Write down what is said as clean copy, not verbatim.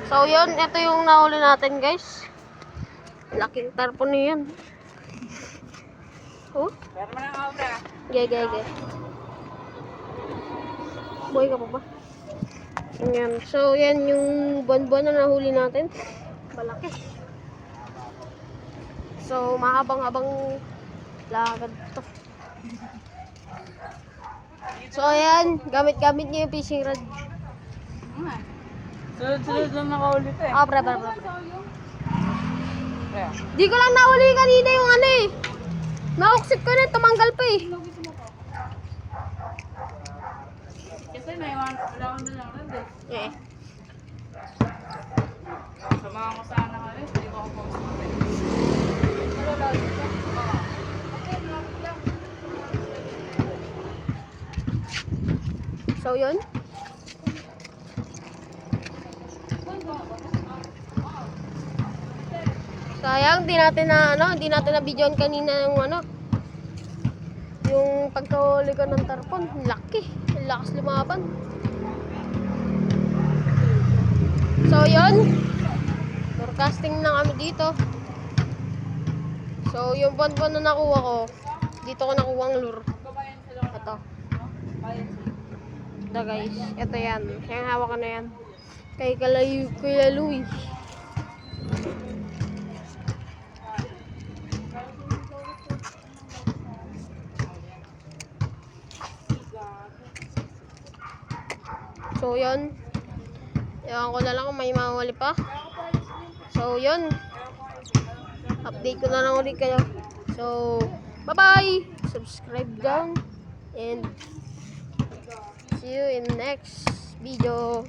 So yun, ito yung nahuli natin guys. Laking tarpon na yan. Oh? Gege. Buhay ka pa ba? Ayan. So yan yung buwan-buwan na nahuli natin. Malaki. So mahabang-habang lakad to. So ayan, gamit-gamit niya yung fishing rod. Sunod-sunod lang nakaulit eh. Ah, bra. Di ko lang nahuli kanina yung ano eh. Nauksit ko na, tumanggal pa eh. Kasi naiwan wala ko na lang rin eh. Eh. Samahan ko sana kami, hindi ko ako post mo eh. So yun. Sayang, di natin na videoan kanina yung yung pagkahuli ko ng tarpon. Laki, lakas lumaban. So yun, forecasting na kami dito. So yung buwan-buwan na nakuha ko, dito ko nakuha ang lure. Ito. Ito guys, ito yan. Yung hawak ko na yan. Kay Kuya Louie. So yun, ewan ko na lang kung may mahuli pa. So yun, update ko na lang ulit kayo. So bye bye, subscribe down and see you in next video.